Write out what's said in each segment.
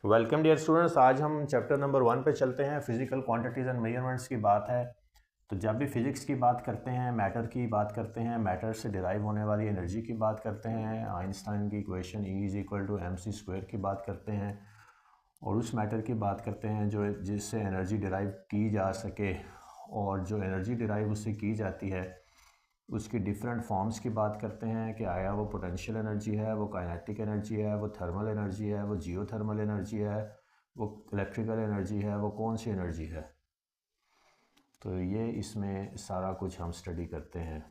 Welcome dear students. आज हम chapter number 1 पे चलते हैं। फिजिकल क्वांटिटीज़ एंड मेजरमेंट्स की बात है। तो जब भी फिजिक्स की बात करते हैं, मैटर की बात करते हैं, मैटर से डिराइव होने वाली एनर्जी की बात करते हैं, आइंस्टाइन की इक्वेशन E=mc² की बात करते हैं और उस मैटर की बात करते हैं जो जिससे एनर्जी डिराइव की जा सके, और जो एनर्जी डिराइव उससे की जाती है उसकी डिफरेंट फॉर्म्स की बात करते हैं कि आया वो पोटेंशियल एनर्जी है, वो काइनेटिक एनर्जी है, वो थर्मल एनर्जी है, वो जियोथर्मल एनर्जी है, वो इलेक्ट्रिकल एनर्जी है, वो कौन सी एनर्जी है। तो ये इसमें सारा कुछ हम स्टडी करते हैं।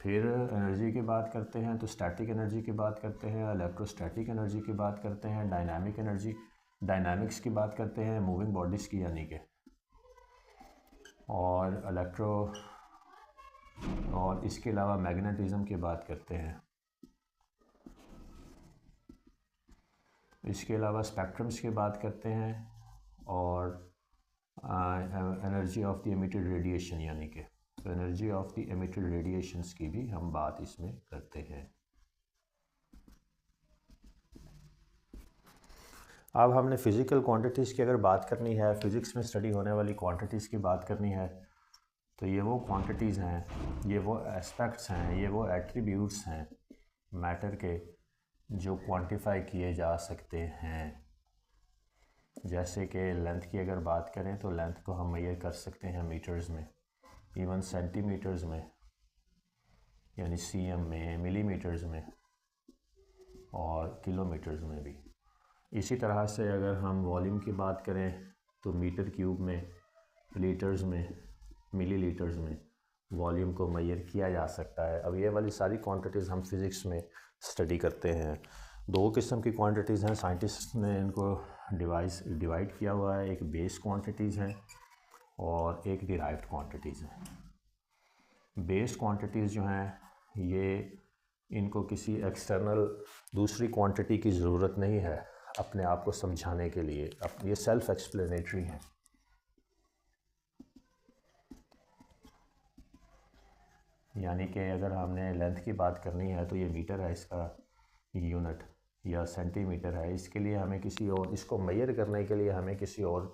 फिर एनर्जी की बात करते हैं तो स्टैटिक एनर्जी की बात करते हैं, इलेक्ट्रोस्टैटिक एनर्जी की बात करते हैं, डायनामिक एनर्जी डायनामिक्स की बात करते हैं, मूविंग बॉडीज़ की यानी कि, और इसके अलावा मैग्नेटिज्म की बात करते हैं। इसके अलावा स्पेक्ट्रम्स की बात करते हैं और energy of the emitted radiation यानी कि energy of the emitted radiations की भी हम बात इसमें करते हैं। अब हमने फ़िज़िकल क्वांटिटीज़ की अगर बात करनी है, फ़िज़िक्स में स्टडी होने वाली क्वांटिटीज़ की बात करनी है, तो ये वो क्वांटिटीज़ हैं, ये वो एस्पेक्ट्स हैं, ये वो एट्रीब्यूट्स हैं मैटर के जो क्वांटिफाई किए जा सकते हैं। जैसे कि लेंथ की अगर बात करें तो लेंथ को हम मेजर कर सकते हैं मीटर्स में, इवन सेंटीमीटर्स में यानी cm में, मिलीमीटर्स में और किलोमीटर्स में भी। इसी तरह से अगर हम वॉल्यूम की बात करें तो मीटर क्यूब में, लीटर्स में, मिलीलीटर्स में वॉल्यूम को मेजर किया जा सकता है। अब ये वाली सारी क्वांटिटीज़ हम फिज़िक्स में स्टडी करते हैं। दो किस्म की क्वांटिटीज़ हैं, साइंटिस्ट ने इनको डिवाइड किया हुआ है। एक बेस क्वांटिटीज़ हैं और एक डिराइव्ड क्वांटिटीज़ हैं। बेस क्वांटिटीज़ जो हैं ये इनको किसी एक्सटर्नल दूसरी क्वांटिटी की ज़रूरत नहीं है अपने आप को समझाने के लिए, ये सेल्फ एक्सप्लेनेटरी हैं। यानी कि अगर हमने लेंथ की बात करनी है तो ये मीटर है इसका यूनिट, या सेंटीमीटर है, इसके लिए हमें किसी और, इसको मेजर करने के लिए हमें किसी और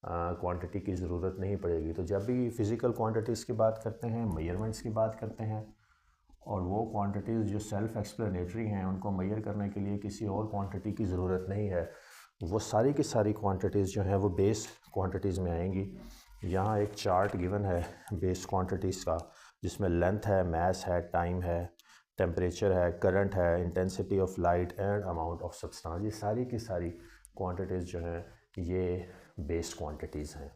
क्वांटिटी की ज़रूरत नहीं पड़ेगी। तो जब भी फ़िज़िकल क्वांटिटीज़ की बात करते हैं, मेजरमेंट्स की बात करते हैं, और वो क्वांटिटीज़ जो सेल्फ एक्सप्लेनेटरी हैं उनको मेजर करने के लिए किसी और क्वांटिटी की ज़रूरत नहीं है, वो सारी की सारी क्वांटिटीज़ जो हैं वो बेस क्वांटिटीज़ में आएंगी। यहाँ एक चार्ट गिवन है बेस क्वांटिटीज़ का, जिसमें लेंथ है, मास है, टाइम है, टेम्परेचर है, करंट है, intensity of light and amount of substance. ये सारी की सारी क्वांटिटीज़ जो हैं ये बेस क्वांटिटीज़ हैं।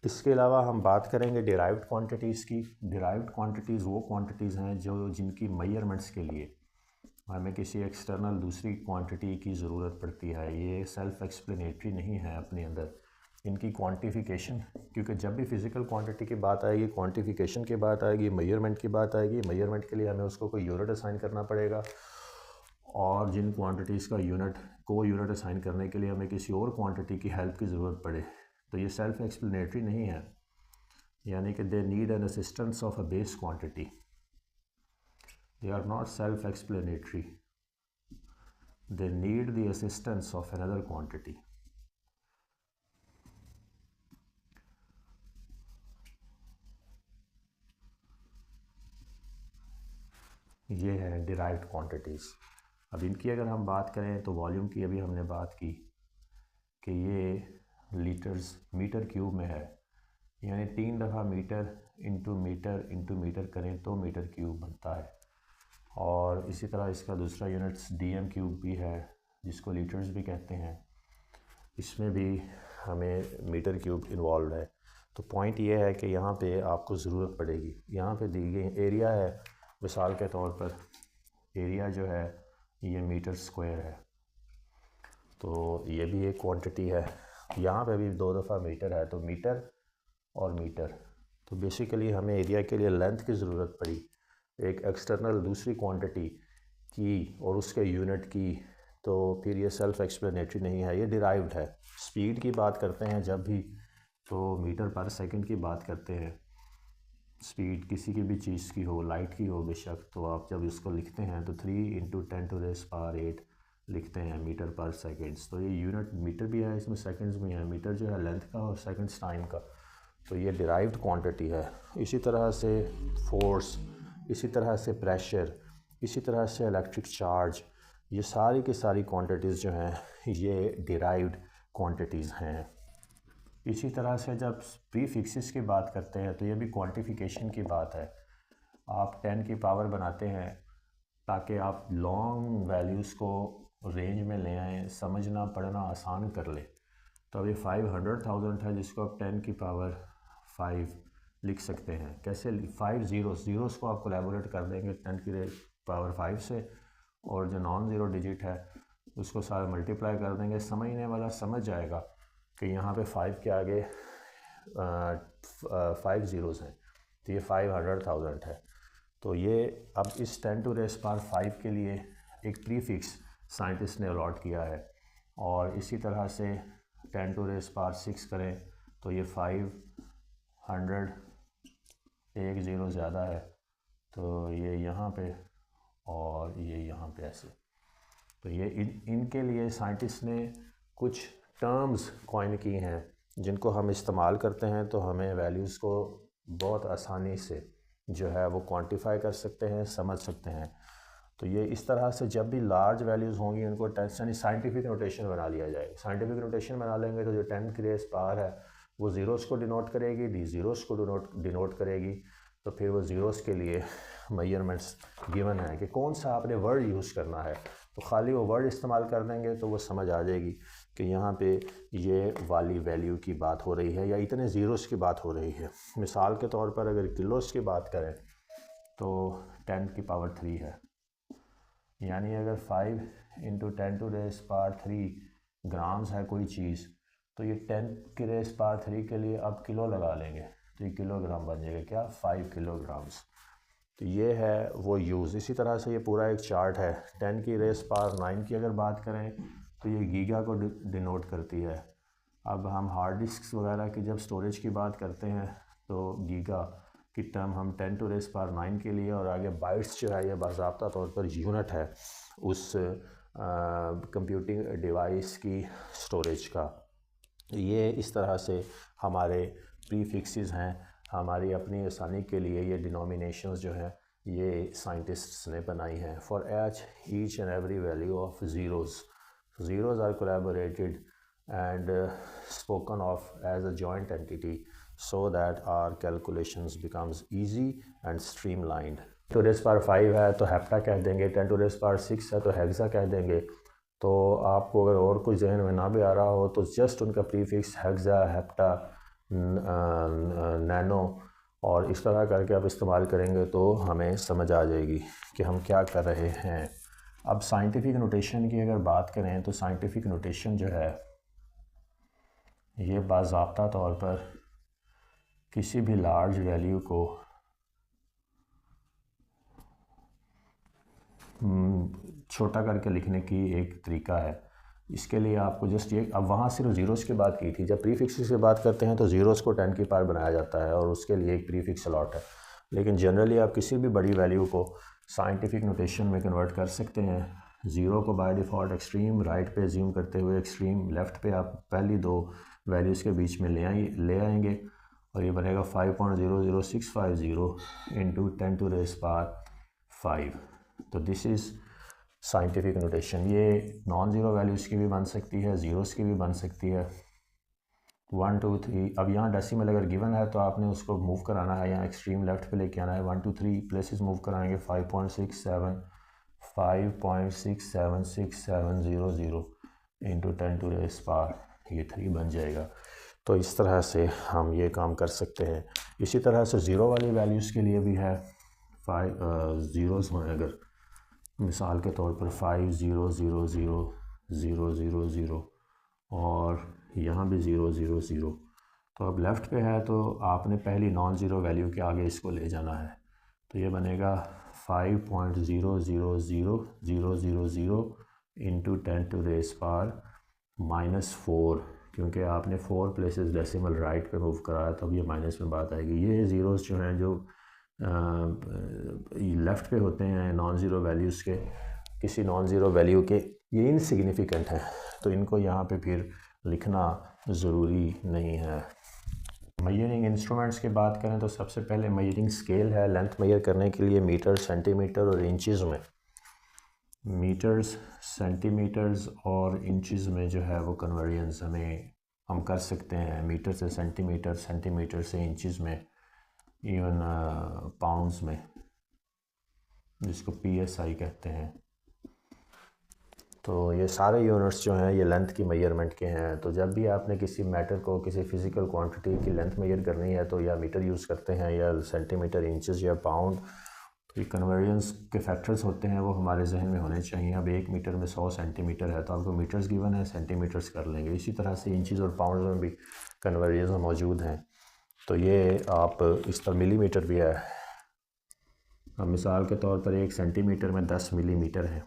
इसके अलावा हम बात करेंगे डिराइव्ड क्वांटिटीज़ की। डिराइव्ड क्वांटिटीज़ वो क्वांटिटीज़ हैं जिनकी मेजरमेंट्स के लिए हमें किसी एक्सटर्नल दूसरी क्वांटिटी की ज़रूरत पड़ती है। ये सेल्फ एक्सप्लेनेटरी नहीं है अपने अंदर, इनकी क्वांटिफिकेशन, क्योंकि जब भी फ़िज़िकल क्वांटिटी की बात आएगी, क्वांटिफिकेशन की बात आएगी, मेजरमेंट की बात आएगी, मेजरमेंट के लिए हमें उसको कोई यूनिट असाइन करना पड़ेगा, और जिन क्वांटिटीज़ का यूनिट असाइन करने के लिए हमें किसी और क्वांटिटी की हेल्प की ज़रूरत पड़े, तो ये सेल्फ एक्सप्लेनेटरी नहीं है। यानी कि they need an assistance of a base quantity, they are not self explanatory, they need the assistance of another quantity. ये है डिराइव्ड क्वांटिटीज़। अब इनकी अगर हम बात करें तो वॉल्यूम की अभी हमने बात की कि ये मीटर क्यूब में है, यानी 3 दफ़ा मीटर इंटू मीटर करें तो मीटर क्यूब बनता है। और इसी तरह इसका दूसरा यूनिट्स DM क्यूब भी है, जिसको लीटर्स भी कहते हैं, इसमें भी हमें मीटर क्यूब इन्वॉल्व है। तो पॉइंट ये है कि यहाँ पे आपको ज़रूरत पड़ेगी। यहाँ पे दी गई एरिया है, मिसाल के तौर पर एरिया जो है ये मीटर स्क्वायर है, तो ये भी एक क्वांटिटी है। यहाँ पे भी 2 दफ़ा मीटर है, तो मीटर और मीटर। तो बेसिकली हमें एरिया के लिए लेंथ की ज़रूरत पड़ी, एक एक्सटर्नल दूसरी क्वांटिटी की और उसके यूनिट की, तो फिर ये सेल्फ एक्सप्लेनेटरी नहीं है, ये डिराइव्ड है। स्पीड की बात करते हैं जब भी, तो मीटर पर सेकंड की बात करते हैं। स्पीड किसी की भी चीज़ की हो, लाइट की हो बेशक, तो आप जब इसको लिखते हैं तो 3 × 10⁸ लिखते हैं मीटर पर सेकेंड्स। तो ये यूनिट मीटर भी है, इसमें सेकंड्स भी हैं। मीटर जो है लेंथ का और सेकंड्स टाइम का। तो ये डिराइव्ड क्वांटिटी है। इसी तरह से फोर्स, इसी तरह से प्रेशर, इसी तरह से इलेक्ट्रिक चार्ज, ये सारी की सारी क्वांटिटीज़ जो हैं ये डिराइव्ड क्वांटिटीज़ हैं। इसी तरह से जब प्री फिक्सेस की बात करते हैं तो ये भी क्वांटिफिकेशन की बात है। आप 10 की पावर बनाते हैं ताकि आप लॉन्ग वैल्यूज़ को रेंज में ले आएँ, समझना पढ़ना आसान कर ले। तो अब ये 500,000 है जिसको आप 10 की पावर 5 लिख सकते हैं। कैसे? 5 ज़ीरोज़ को आप कोलैबोरेट कर देंगे 10 की पावर 5 से, और जो नॉन ज़ीरो डिजिट है उसको सारा मल्टीप्लाई कर देंगे। समझने वाला समझ जाएगा कि यहाँ पे 5 के आगे 5 ज़ीरोज़ हैं, तो ये 500,000 है। तो ये अब इस 10 टू रेस पावर 5 के लिए एक प्रीफिक्स साइंटिस्ट ने अलॉट किया है। और इसी तरह से 10 टू रेस पावर 6 करें तो ये 500, एक ज़ीरो ज़्यादा है तो ये यहाँ पे और ये यहाँ पे ऐसे। तो ये इनके लिए साइंटिस्ट ने कुछ टर्म्स कॉइन की हैं जिनको हम इस्तेमाल करते हैं तो हमें वैल्यूज़ को बहुत आसानी से जो है वो क्वांटिफाई कर सकते हैं, समझ सकते हैं। तो ये इस तरह से जब भी लार्ज वैल्यूज़ होंगी उनको साइंटिफिक नोटेशन बना लिया जाएगा। साइंटिफिक नोटेशन बना लेंगे तो जो 10 की रेस पावर है वो ज़ीरोज़ को डिनोट करेगी, डी ज़ीरोज़ को डिनोट करेगी। तो फिर वो ज़ीरोज़ के लिए मेजरमेंट्स गिवन है कि कौन सा आपने वर्ड यूज़ करना है। तो खाली वो वर्ड इस्तेमाल कर देंगे तो वो समझ आ जाएगी कि यहाँ पे ये वाली वैल्यू की बात हो रही है या इतने ज़ीरोज़ की बात हो रही है। मिसाल के तौर पर अगर किलोज़ की बात करें तो 10 की पावर 3 है, यानी अगर 5 into 10 to raise power 3 grams है कोई चीज़, तो ये 10 की रेस पावर 3 के लिए अब किलो लगा लेंगे तो ये किलोग्राम बन जाएगा। क्या? 5 किलोग्राम्स। तो ये है वो यूज़। इसी तरह से ये पूरा एक चार्ट है। 10 की रेस पावर 9 की अगर बात करें तो ये गीगा को डिनोट करती है। अब हम हार्ड डिस्क वगैरह की जब स्टोरेज की बात करते हैं तो गीगा की टर्म हम 10 टू रेस पावर 9 के लिए, और आगे बाइट्स जो है ये बाज़ाब्ता तौर पर यूनिट है उस कंप्यूटिंग डिवाइस की स्टोरेज का। ये इस तरह से हमारे प्रीफिक्सेस हैं। हमारी अपनी आसानी के लिए ये डिनोमिनेशंस जो हैं ये साइंटिस्ट्स ने बनाई हैं। For each and every value of zeros are collaborated and spoken of as a joint entity so that our calculations becomes easy and streamlined. 10 to raise power 5 है तो हेप्टा कह देंगे, 10 टू रेस पावर 6 है तो hexa कह देंगे। तो आपको अगर और कुछ जहन में ना भी आ रहा हो तो जस्ट उनका प्रीफिक्स हेक्सा, हेप्टा, नैनो और इस तरह करके आप इस्तेमाल करेंगे तो हमें समझ आ जाएगी कि हम क्या कर रहे हैं। अब साइंटिफिक नोटेशन की अगर बात करें तो साइंटिफिक नोटेशन जो है ये बाज़ाब्ता तौर पर किसी भी लार्ज वैल्यू को छोटा करके लिखने की एक तरीका है। इसके लिए आपको जस्ट ये, अब वहाँ सिर्फ ज़ीरोज़ की बात की थी। जब प्रीफिक्सेस की बात करते हैं तो ज़ीरोज़ को 10 की पावर बनाया जाता है और उसके लिए एक प्रीफिक्स अलॉट है। लेकिन जनरली आप किसी भी बड़ी वैल्यू को साइंटिफिक नोटेशन में कन्वर्ट कर सकते हैं। ज़ीरो को बाय डिफ़ॉल्ट एक्सट्रीम राइट पे ज़ूम करते हुए एक्सट्रीम लेफ़्ट पे आप पहली दो वैल्यूज़ के बीच में ले आएंगे और ये बनेगा 5.00650 इंटू 10 टू रेस पावर 5। तो दिस इज़ साइंटिफिक नोटेशन। ये नॉन ज़ीरो वैल्यूज़ की भी बन सकती है, ज़ीरोज़ की भी बन सकती है। 1 2 3, अब यहाँ डेसिमल अगर गिवन है तो आपने उसको मूव कराना है, यहाँ एक्सट्रीम लेफ़्ट पे लेके आना है। 1 2 3 प्लेसेस मूव कराएंगे। 5.67 इंटू 10 टू रेस पावर ये 3 बन जाएगा। तो इस तरह से हम ये काम कर सकते हैं। इसी तरह से ज़ीरो वाली वैल्यूज़ के लिए भी है। 5 ज़ीरोज़ हों अगर मिसाल के तौर पर 5.0.0.0.0.0 और यहाँ भी 0.0.0, तो अब लेफ़्ट पे है तो आपने पहली नॉन ज़ीरो वैल्यू के आगे इसको ले जाना है। तो ये बनेगा 5.0000000 इंटू 10 टू रेस पावर -4, क्योंकि आपने 4 प्लेसेस डेसिमल राइट पे मूव कराया तब ये माइनस में बात आएगी। ये ज़ीरोज़ जो हैं जो लेफ़्ट पे होते हैं नॉन ज़ीरो वैल्यूज़ के, किसी नॉन ज़ीरो वैल्यू के ये इनसिग्निफिकेंट हैं, तो इनको यहाँ पे फिर लिखना ज़रूरी नहीं है। मेजरिंग इंस्ट्रूमेंट्स की बात करें तो सबसे पहले मेजरिंग स्केल है। लेंथ मेजर करने के लिए मीटर, सेंटीमीटर और इंचज़ में, मीटर्स, सेंटीमीटर्स और इंचज़ में जो है वो कन्वर्जन्स हम कर सकते हैं। मीटर से सेंटीमीटर, सेंटीमीटर से इंचज़ में, इवन पाउंड्स में, जिसको PSI कहते हैं। तो ये सारे यूनिट्स जो हैं ये लेंथ की मेजरमेंट के हैं। तो जब भी आपने किसी मैटर को, किसी फिज़िकल क्वांटिटी की लेंथ मेजर करनी है तो या मीटर यूज़ करते हैं या सेंटीमीटर, इंचज़ या पाउंड। तो ये कन्वर्जन्स के फैक्टर्स होते हैं, वो हमारे जहन में होने चाहिए। अब 1 मीटर में 100 सेंटीमीटर है तो आपको मीटर्स गिवन है, सेंटीमीटर्स कर लेंगे। इसी तरह से इंचज़ और पाउंड में भी कन्वर्जन्स मौजूद हैं। तो ये आप इस तरह मिलीमीटर भी है। अब मिसाल के तौर पर 1 सेंटीमीटर में 10 मिलीमीटर है,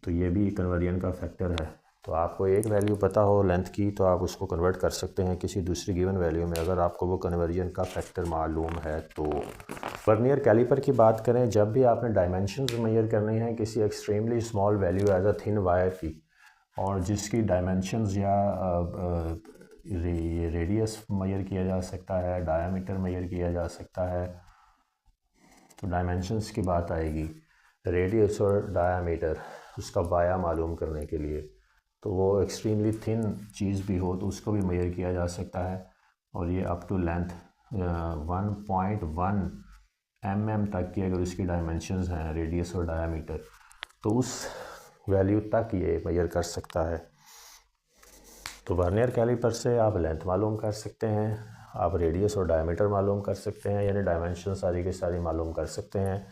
तो ये भी कन्वर्जन का फैक्टर है। तो आपको एक वैल्यू पता हो लेंथ की तो आप उसको कन्वर्ट कर सकते हैं किसी दूसरी गिवन वैल्यू में, अगर आपको वो कन्वर्जन का फैक्टर मालूम है तो। वर्नियर कैलिपर की बात करें, जब भी आपने डायमेंशंस मेजर करनी है किसी extremely small value as a thin wire की, और जिसकी डायमेंशंस या रेडियस मेजर किया जा सकता है, डायामीटर मेजर किया जा सकता है, तो डायमेंशंस की बात आएगी। रेडियस और डायामीटर, उसका वाया मालूम करने के लिए, तो वो एक्सट्रीमली थिन चीज़ भी हो तो उसको भी मेजर किया जा सकता है। और ये अप टू लेंथ 1.1 mm तक की अगर उसकी डायमेंशंस हैं, रेडियस और डायामीटर, तो उस वैल्यू तक ये मेजर कर सकता है। तो वर्नियर कैलिपर से आप लेंथ मालूम कर सकते हैं, आप रेडियस और डायमीटर मालूम कर सकते हैं, यानी डायमेंशन सारी की सारी मालूम कर सकते हैं।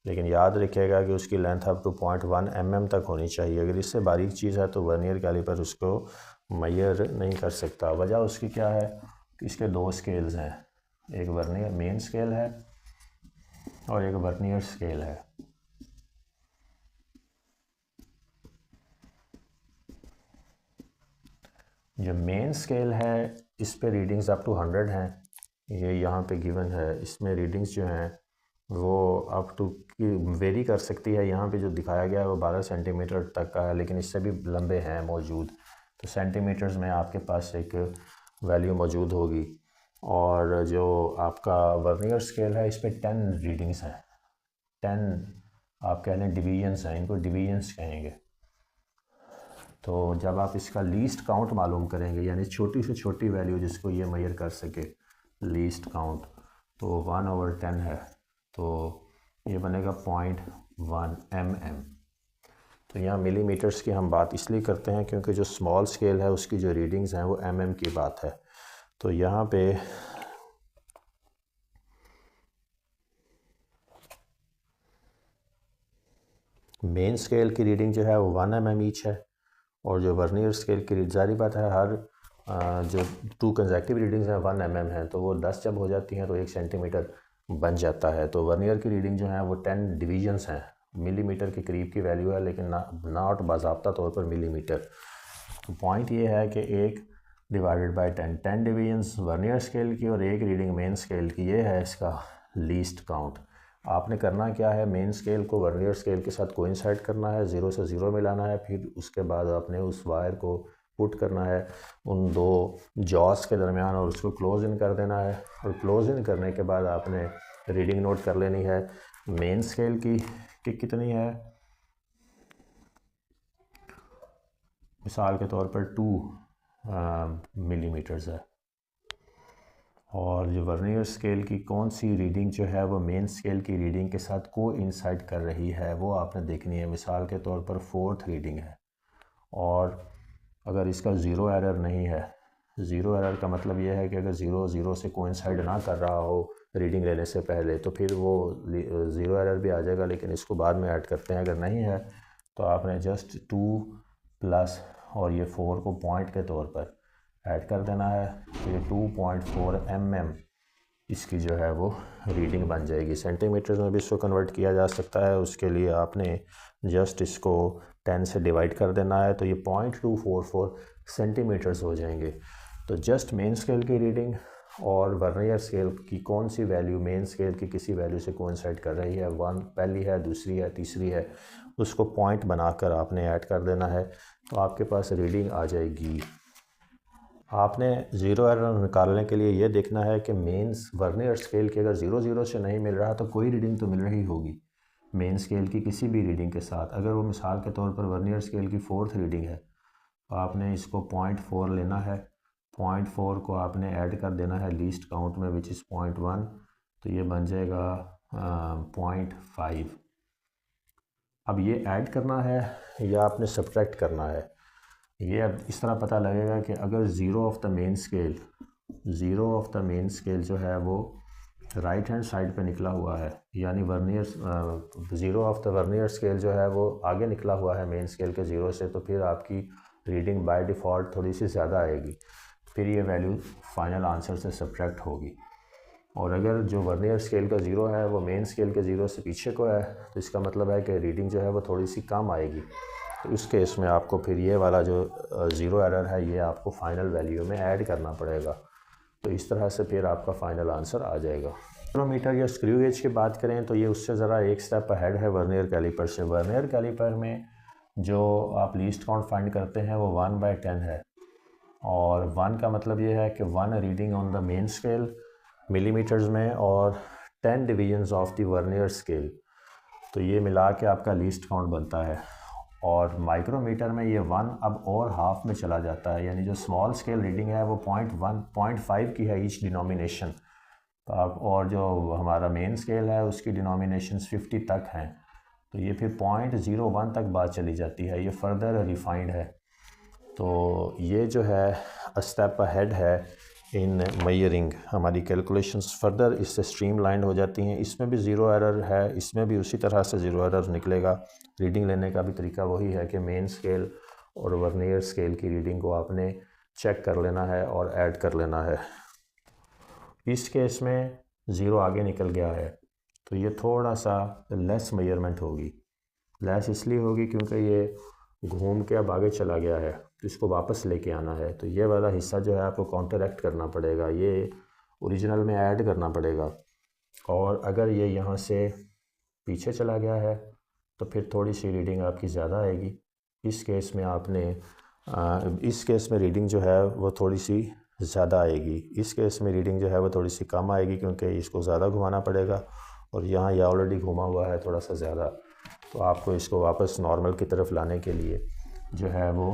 लेकिन याद रखिएगा कि उसकी लेंथ अप टू 0.1 mm तक होनी चाहिए। अगर इससे बारीक चीज़ है तो वर्नियर कैलिपर उसको मेजर नहीं कर सकता। वजह उसकी क्या है कि इसके 2 स्केल्स हैं, एक वर्नियर मेन स्केल है और एक वर्नियर स्केल है। जो मेन स्केल है इस पे रीडिंग्स अप टू 100 हैं, ये यहाँ पे गिवन है। इसमें रीडिंग्स जो हैं वो अप टू की वेरी कर सकती है। यहाँ पे जो दिखाया गया है वो 12 सेंटीमीटर तक का है, लेकिन इससे भी लंबे हैं मौजूद। तो सेंटीमीटर्स में आपके पास एक वैल्यू मौजूद होगी। और जो आपका वर्नियर स्केल है इस पर 10 रीडिंग्स हैं, 10 आप कह लें डिवीजन्स हैं, इनको डिवीजन्स कहेंगे। तो जब आप इसका लीस्ट काउंट मालूम करेंगे, यानी छोटी से छोटी वैल्यू जिसको ये मेजर कर सके, लीस्ट काउंट, तो 1/10 है, तो ये बनेगा 0.1 mm। तो यहाँ मिलीमीटर्स की हम बात इसलिए करते हैं क्योंकि जो स्मॉल स्केल है उसकी जो रीडिंग्स हैं वो mm की बात है। तो यहाँ पे मेन स्केल की रीडिंग जो है वो 1 mm ईच है, और जो वर्नियर स्केल की जारी बात है हर जो 2 कंसेक्टिव रीडिंग्स हैं 1 mm है, तो वो 10 जब हो जाती हैं तो 1 सेंटीमीटर बन जाता है। तो वर्नियर की रीडिंग जो है वो 10 डिवीजन्स हैं, मिलीमीटर के करीब की वैल्यू है, लेकिन नॉट बाज़ाब्ता तौर पर मिलीमीटर। तो पॉइंट ये है कि 1 divided by 10 divisions vernier scale की और 1 रीडिंग मेन स्केल की, ये है इसका लीस्ट काउंट। आपने करना क्या है, मेन स्केल को वर्नियर स्केल के साथ कोइंसाइड करना है, 0 से 0 मिलाना है, फिर उसके बाद आपने उस वायर को पुट करना है उन 2 जॉस के दरमियान और उसको क्लोज इन कर देना है। और क्लोज इन करने के बाद आपने रीडिंग नोट कर लेनी है मेन स्केल की कि कितनी है। मिसाल के तौर पर 2 मिलीमीटर्स है, और जो वर्नियर स्केल की कौन सी रीडिंग जो है वो मेन स्केल की रीडिंग के साथ कोइंसाइड कर रही है वो आपने देखनी है। मिसाल के तौर पर 4th रीडिंग है, और अगर इसका ज़ीरो एरर नहीं है, ज़ीरो एरर का मतलब ये है कि अगर 0 से कोइंसाइड ना कर रहा हो रीडिंग लेने से पहले, तो फिर वो ज़ीरो एरर भी आ जाएगा, लेकिन इसको बाद में ऐड करते हैं। अगर नहीं है तो आपने जस्ट 2 प्लस और ये 4 को पॉइंट के तौर पर ऐड कर देना है, तो ये 2.4 mm इसकी जो है वो रीडिंग बन जाएगी। सेंटीमीटर्स में भी इसको कन्वर्ट किया जा सकता है, उसके लिए आपने जस्ट इसको 10 से डिवाइड कर देना है, तो ये 0.244 सेंटीमीटर्स हो जाएंगे। तो जस्ट मेन स्केल की रीडिंग और वर्नियर स्केल की कौन सी वैल्यू मेन स्केल की किसी वैल्यू से कोइंसाइड कर रही है, वन पहली है, दूसरी है, तीसरी है, उसको पॉइंट बनाकर आपने ऐड कर देना है तो आपके पास रीडिंग आ जाएगी। आपने ज़ीरो एरर निकालने के लिए ये देखना है कि मेंस वर्नियर स्केल की अगर 0 से नहीं मिल रहा तो कोई रीडिंग तो मिल रही होगी मेन स्केल की किसी भी रीडिंग के साथ। अगर वो मिसाल के तौर पर वर्नियर स्केल की 4th रीडिंग है तो आपने इसको 0.4 लेना है, 0.4 को आपने ऐड कर देना है लीस्ट काउंट में विच इज़ 0.1, तो ये बन जाएगा 0.5। अब ये ऐड करना है या आपने सब्ट्रैक्ट करना है, ये अब इस तरह पता लगेगा कि अगर zero of the main scale जो है वो राइट हैंड साइड पे निकला हुआ है, यानी vernier zero of the vernier scale जो है वो आगे निकला हुआ है मेन स्केल के ज़ीरो से, तो फिर आपकी रीडिंग बाय डिफ़ॉल्ट थोड़ी सी ज़्यादा आएगी, फिर ये वैल्यू फाइनल आंसर से सब्ट्रैक्ट होगी। और अगर जो वर्नियर स्केल का ज़ीरो है वो मेन स्केल के ज़ीरो से पीछे को है तो इसका मतलब है कि रीडिंग जो है वो थोड़ी सी कम आएगी। तो इस केस में आपको फिर ये वाला जो ज़ीरो एरर है ये आपको फाइनल वैल्यू में ऐड करना पड़ेगा, तो इस तरह से फिर आपका फाइनल आंसर आ जाएगा। माइक्रोमीटर या स्क्रू गेज की बात करें तो ये उससे ज़रा एक स्टेप अहेड है वर्नियर कैलिपर से। वर्नियर कैलिपर में जो आप लीस्ट काउंट फाइंड करते हैं वो 1/10 है, और 1 का मतलब ये है कि 1 reading on the main scale millimetres में और 10 divisions of the vernier scale, तो ये मिला के आपका लीस्ट काउंट बनता है। और माइक्रोमीटर में ये 1 अब और हाफ में चला जाता है, यानी जो स्मॉल स्केल रीडिंग है वो 0.1 0.5 की है ईच डिनोमिनेशन, तो आप और जो हमारा मेन स्केल है उसकी डिनोमिनेशंस 50 तक हैं, तो ये फिर 0.01 तक बात चली जाती है, ये फर्दर रिफाइंड है। तो ये जो है अ स्टेप अहेड है इन मेजरिंग, हमारी कैलकुलेशंस फर्दर इससे स्ट्रीमलाइंड हो जाती हैं। इसमें भी ज़ीरो एरर है, इसमें भी उसी तरह से ज़ीरो एरर निकलेगा। रीडिंग लेने का भी तरीका वही है कि मेन स्केल और वर्नियर स्केल की रीडिंग को आपने चेक कर लेना है और ऐड कर लेना है। इस केस में ज़ीरो आगे निकल गया है तो ये थोड़ा सा लेस मेजरमेंट होगी। लेस इसलिए होगी क्योंकि ये घूम के अब आगे चला गया है, तो इसको वापस लेके आना है, तो ये वाला हिस्सा जो है आपको काउंटरएक्ट करना पड़ेगा, ये ओरिजिनल में ऐड करना पड़ेगा। और अगर ये यहाँ से पीछे चला गया है तो फिर थोड़ी सी रीडिंग आपकी ज़्यादा आएगी। इस केस में रीडिंग जो है वो थोड़ी सी ज़्यादा आएगी, इस केस में रीडिंग जो है वो थोड़ी सी कम आएगी क्योंकि इसको ज़्यादा घुमाना पड़ेगा, और यहाँ ये ऑलरेडी घुमा हुआ है थोड़ा सा ज़्यादा, तो आपको इसको वापस नॉर्मल की तरफ लाने के लिए जो है वो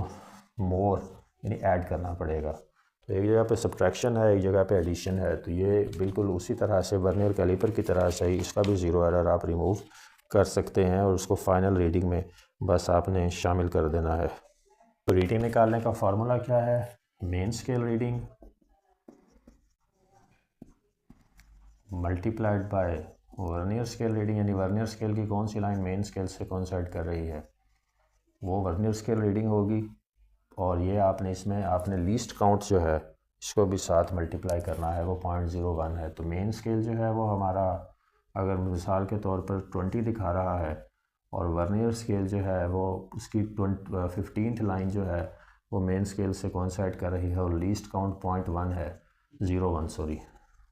मोर यानी ऐड करना पड़ेगा। तो एक जगह पे सब्ट्रैक्शन है, एक जगह पे एडिशन है, तो ये बिल्कुल उसी तरह से वर्नियर कैलिपर की तरह से ही इसका भी ज़ीरो एरर आप रिमूव कर सकते हैं और उसको फाइनल रीडिंग में बस आपने शामिल कर देना है। तो रीडिंग निकालने का फार्मूला क्या है? Main scale reading multiplied by vernier scale reading, यानी वर्नियर स्केल की कौन सी लाइन मेन स्केल से कोइंसाइड कर रही है वो वर्नियर स्केल रीडिंग होगी, और ये आपने लीस्ट काउंट जो है इसको भी साथ मल्टीप्लाई करना है, वो 0.01 है। तो मेन स्केल जो है वो हमारा अगर मिसाल के तौर पर 20 दिखा रहा है और वर्नियर स्केल जो है वो उसकी 15th लाइन जो है वो मेन स्केल से कोइंसाइड कर रही है और लीस्ट काउंट 0.1 है, 0.1 सॉरी,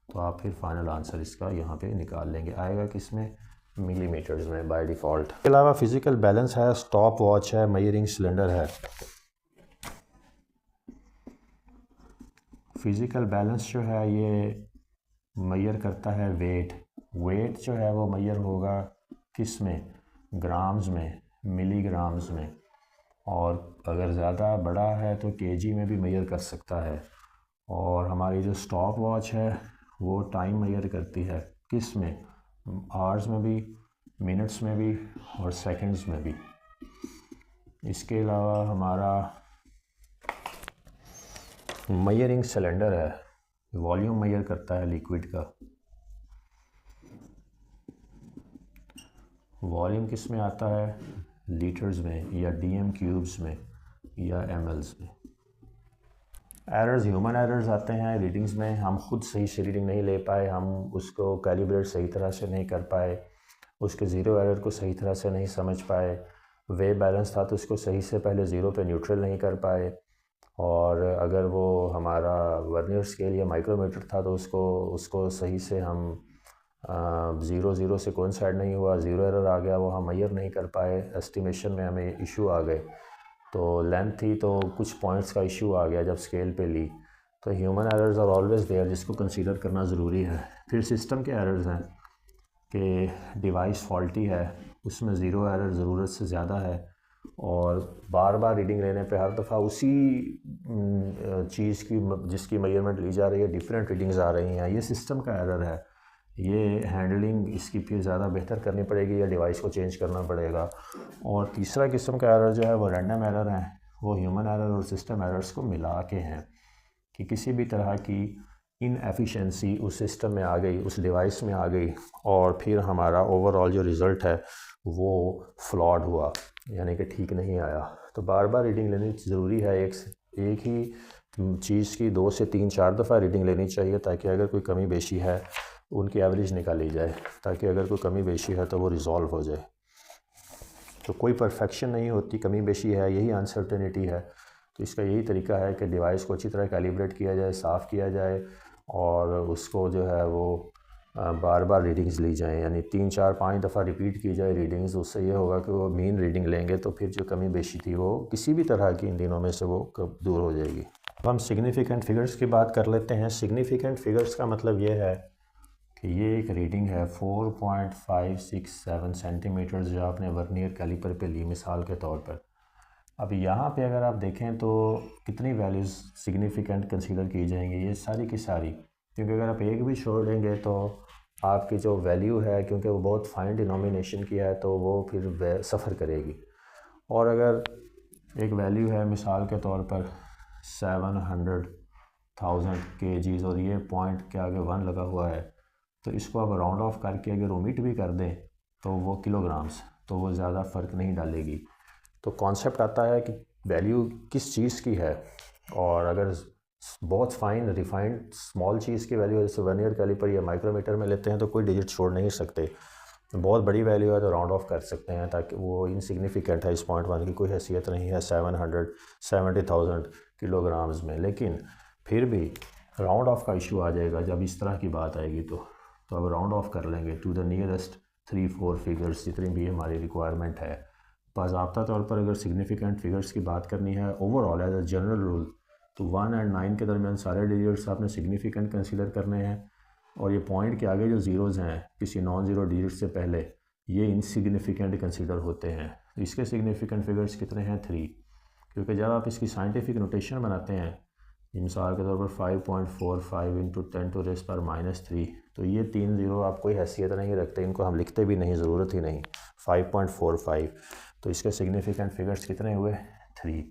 तो आप फिर फाइनल आंसर इसका यहाँ पे निकाल लेंगे। आएगा किसमें? मिलीमीटर्स में बाय डिफ़ॉल्ट। इसके अलावा फ़िज़िकल बैलेंस है, स्टॉप वॉच है, मेजरिंग सिलेंडर है। फ़िज़िकल बैलेंस जो है ये मेजर करता है वेट जो है वो मेजर होगा किस में? ग्राम्स में, मिलीग्राम्स में, और अगर ज़्यादा बड़ा है तो केजी में भी मेजर कर सकता है। और हमारी जो स्टॉप वॉच है वो टाइम मेजर करती है किस में? आवर्स में भी, मिनट्स में भी और सेकंड्स में भी। इसके अलावा हमारा मेजरिंग सिलेंडर है, वॉल्यूम मेजर करता है लिक्विड का। वॉल्यूम किस में आता है? लीटर्स में या डीएम क्यूब्स में या एमएल्स में। एरर्स, ह्यूमन एरर्स आते हैं रीडिंग्स में, हम खुद सही से रीडिंग नहीं ले पाए, हम उसको कैलिब्रेट सही तरह से नहीं कर पाए, उसके ज़ीरो एरर को सही तरह से नहीं समझ पाए, वे बैलेंस था तो उसको सही से पहले ज़ीरो पे न्यूट्रल नहीं कर पाए, और अगर वो हमारा वर्नियर स्केल या माइक्रोमीटर था तो उसको सही से हम 0 से कोइंसाइड नहीं हुआ, 0 एरर आ गया, वो हम मेजर नहीं कर पाए, एस्टिमेशन में हमें इशू आ गए। तो लेंथ थी तो कुछ पॉइंट्स का इशू आ गया जब स्केल पे ली। तो human errors are always there, जिसको कंसीडर करना ज़रूरी है। फिर सिस्टम के एरर्स हैं कि डिवाइस फॉल्टी है, उसमें ज़ीरो एरर ज़रूरत से ज़्यादा है और बार बार रीडिंग लेने पे हर दफ़ा उसी चीज़ की जिसकी मेजरमेंट ली जा रही है डिफरेंट रीडिंग्स आ रही हैं। ये सिस्टम का एरर है, ये हैंडलिंग इसकी फिर ज़्यादा बेहतर करनी पड़ेगी या डिवाइस को चेंज करना पड़ेगा। और तीसरा किस्म का एरर जो है वो रैंडम एरर है, वो ह्यूमन एरर और सिस्टम एरर्स को मिला के हैं कि किसी भी तरह की इनएफिशिएंसी उस सिस्टम में आ गई, उस डिवाइस में आ गई और फिर हमारा ओवरऑल जो रिज़ल्ट है वो फ्लॉड हुआ, यानी कि ठीक नहीं आया। तो बार बार रीडिंग लेनी ज़रूरी है, एक ही चीज़ की 2 से 3-4 दफ़ा रीडिंग लेनी चाहिए ताकि अगर कोई कमी बेशी है उनकी एवरेज निकाली जाए, ताकि अगर कोई कमी बेशी है तो वो रिज़ॉल्व हो जाए। तो कोई परफेक्शन नहीं होती, कमी बेशी है, यही अनसर्टेनिटी है। तो इसका यही तरीका है कि डिवाइस को अच्छी तरह कैलिब्रेट किया जाए, साफ़ किया जाए और उसको जो है वो बार बार रीडिंग्स ली जाएँ, यानी 3-4-5 दफ़ा रिपीट की जाए रीडिंग्स। उससे ये होगा कि वो मीन रीडिंग लेंगे तो फिर जो कमी बेशी थी वो किसी भी तरह की इन दिनों में से वो दूर हो जाएगी। अब हम सिग्निफिकेंट फ़िगर्स की बात कर लेते हैं। सिग्निफिकेंट फ़िगर्स का मतलब ये है कि ये एक रीडिंग है 4.567 सेंटीमीटर जो आपने वर्नियर कैलिपर पे ली मिसाल के तौर पर। अब यहाँ पे अगर आप देखें तो कितनी वैल्यूज़ सिग्निफिकेंट कंसीडर की जाएंगी, ये सारी की सारी, क्योंकि अगर आप एक भी छोड़ देंगे तो आपकी जो वैल्यू है, क्योंकि वो बहुत फाइन डिनोमिनेशन की है, तो वो फिर सफ़र करेगी। और अगर एक वैल्यू है मिसाल के तौर पर 700,000 kgs और ये पॉइंट के आगे 1 लगा हुआ है, तो इसको आप राउंड ऑफ करके अगर ओमिट भी कर दें तो वो किलोग्राम्स, तो वो ज़्यादा फ़र्क नहीं डालेगी। तो कॉन्सेप्ट आता है कि वैल्यू किस चीज़ की है, और अगर बहुत फाइन रिफाइंड स्मॉल चीज़ की वैल्यू जैसे वर्नियर कैलिपर या माइक्रोमीटर में लेते हैं तो कोई डिजिट छोड़ नहीं सकते। बहुत बड़ी वैल्यू है तो राउंड ऑफ कर सकते हैं, ताकि वो इनसिग्निफिकेंट है, इस पॉइंट 1 की कोई हैसियत नहीं है 770,000 किलोग्राम्स में। लेकिन फिर भी राउंड ऑफ का इशू आ जाएगा जब इस तरह की बात आएगी। तो अब राउंड ऑफ कर लेंगे टू द नियरेस्ट 3-4 फिगर्स, जितनी भी हमारी रिक्वायरमेंट है। बाज़ाब्ता तौर पर अगर सिग्निफिकेंट फिगर्स की बात करनी है overall as a general rule, तो 1 और 9 के दरमियान सारे डिजिट्स आपने सिग्निफिकेंट कंसीडर करने हैं, और ये पॉइंट के आगे जो ज़ीरोज़ हैं किसी नॉन ज़ीरो डिजिट से पहले, ये इनसिग्निफिकेंट कंसीडर होते हैं। तो इसके सिग्निफिकेंट फिगर्स कितने हैं? 3, क्योंकि जब आप इसकी साइंटिफिक नोटेशन बनाते हैं, मिसाल के तौर पर 5.45 इंटू 10⁻⁻3, तो ये 3 ज़ीरो आप कोई हैसियत नहीं रखते, इनको हम लिखते भी नहीं, ज़रूरत ही नहीं। 5.45, तो इसके सिग्निफिकेंट फिगर्स कितने हुए? 3।